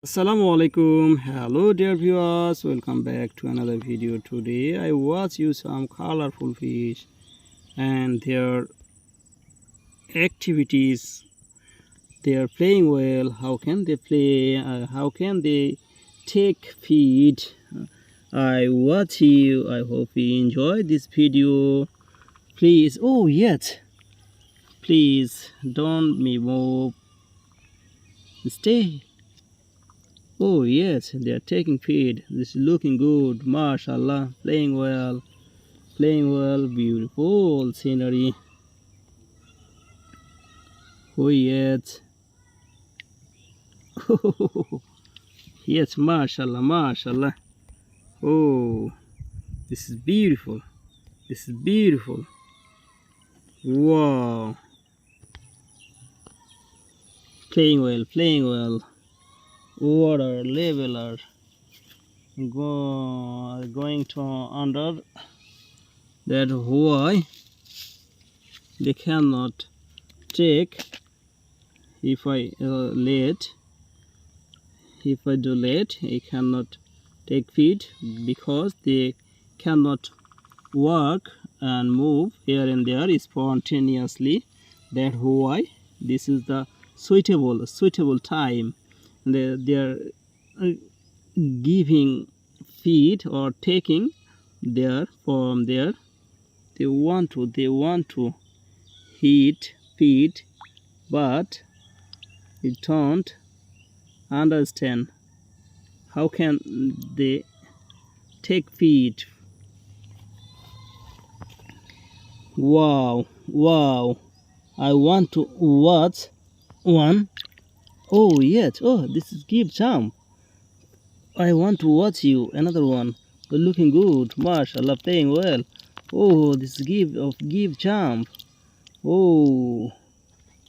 Assalamualaikum. Hello dear viewers, welcome back to another video. Today I watch you some colorful fish and their activities. They are playing well. How can they play? How can they take feed? I watch you. I hope you enjoy this video. Please, oh yes, please don't me move. Stay. Oh yes, they are taking feed. This is looking good. Mashallah, playing well, beautiful scenery. Oh yes. Yes, mashallah, mashallah. Oh, this is beautiful. This is beautiful. Wow. Playing well, playing well. Water leveler. Going to under. That's why they cannot take if I let. If I do late, I cannot take feed because they cannot work and move here and there spontaneously. That's why this is the suitable time. They are giving feed or taking there from there. They want to eat feed, but you don't understand how can they take feed. Wow, I want to watch one. Oh yes, oh this is give jump. I want to watch you another one. You're looking good, mashallah, playing well. Oh, this give jump. Oh,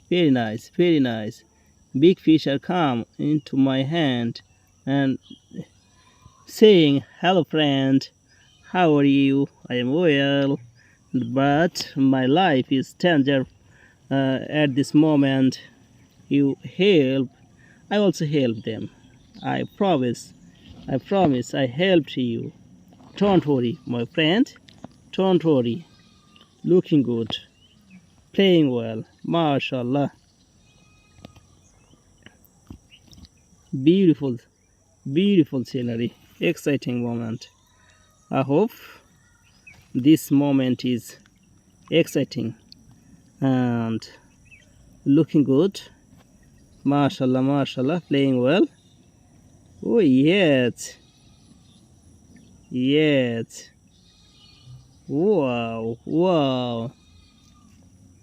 very nice, very nice. Big fish are come into my hand and saying, hello friend, how are you? I am well, but my life is danger at this moment. You help, I also help them. I promise, I helped you. Don't worry, my friend, don't worry. Looking good, playing well, mashallah. Beautiful, beautiful scenery, exciting moment. I hope this moment is exciting and looking good. Mashallah, mashallah, playing well. Oh yes, yes. Wow.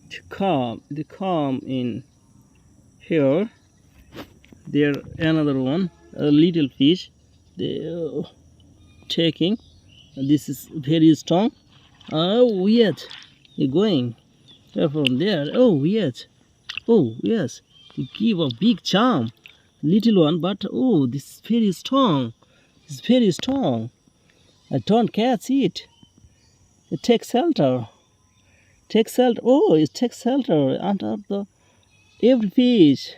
To come in here. There another one, a little fish. They taking. This is very strong. Oh yes, you're going from there. Oh yes. Oh yes, you give a big charm, little one, but oh, this is very strong. It's very strong. I don't catch it. It takes shelter. Takes shelter. Oh, it takes shelter under the every fish,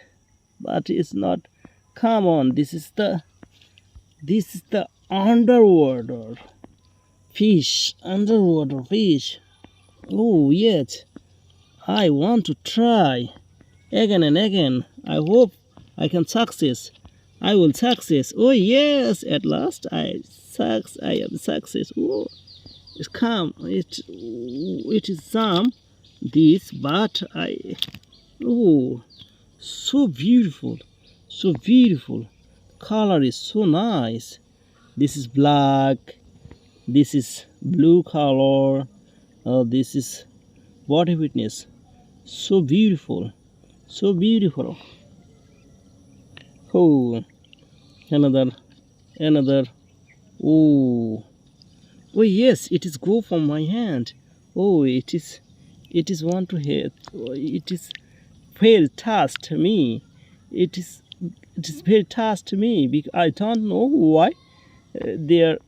but it's not. Come on, this is the underwater fish. Underwater fish. Oh yes, I want to try again and again. I hope I can success. I will success. Oh yes, at last I am success. Oh, it's come. It is some this, but I. Oh, so beautiful, so beautiful. Color is so nice. This is black. This is blue color. This is body witness. So beautiful. So beautiful. Oh, another. Oh, oh yes, it is go from my hand. Oh, it is want to hit. Oh, it is very task to me. It is very task to me because I don't know why they are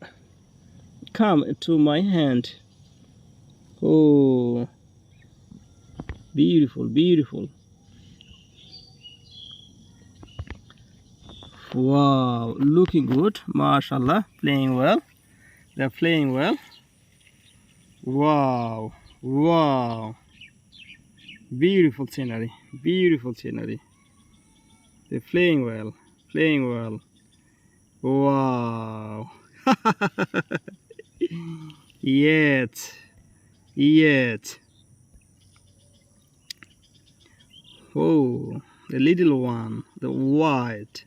come to my hand. Oh, beautiful. Wow, looking good. MashaAllah, playing well. They're playing well. Wow, wow. Beautiful scenery, beautiful scenery. They're playing well, playing well. Wow. Yet, yet. Oh, the little one, the white,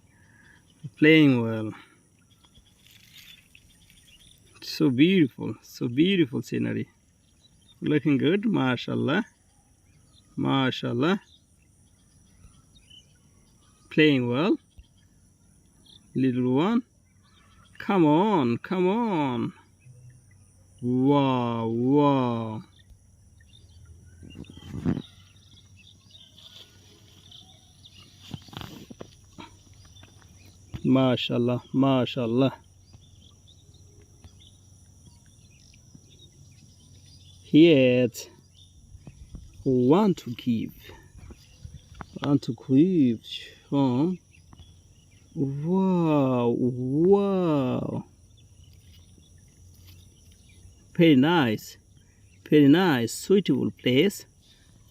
playing well. So beautiful scenery. Looking good, mashallah, mashallah. Playing well, little one. Come on, come on. Wow, wow. MashaAllah, MashaAllah. Yet, want to keep from. Wow, wow. Very nice, suitable place,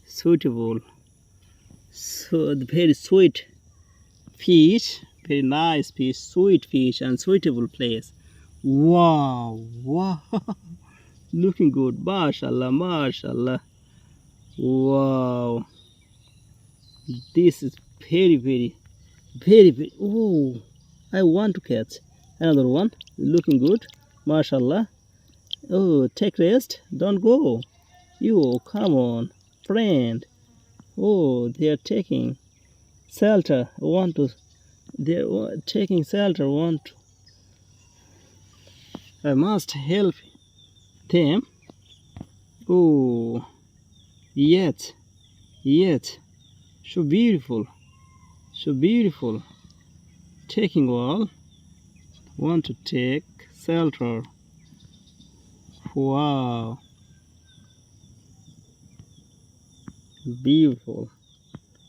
suitable. So very sweet fish, very nice fish, sweet fish, and suitable place. Wow, wow. Looking good, mashallah, mashallah. Wow, this is very. Oh, I want to catch another one. Looking good, mashallah. Oh, take rest, don't go. You, come on, friend. Oh, they are taking shelter. They're taking shelter. I must help them. Oh, yet, so beautiful, taking all, want to take shelter. Wow, beautiful,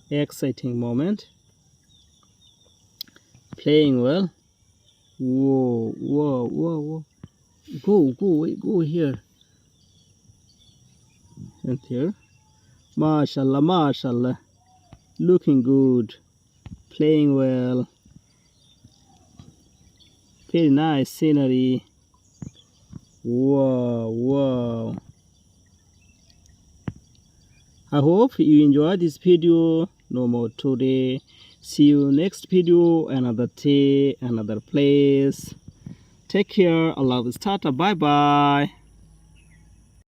exciting moment, playing well. Whoa, go here and here. Mashallah, looking good, playing well, very nice scenery. Wow. I hope you enjoyed this video. No more today. See you next video, another day, another place. Take care. Allah will start. Bye bye.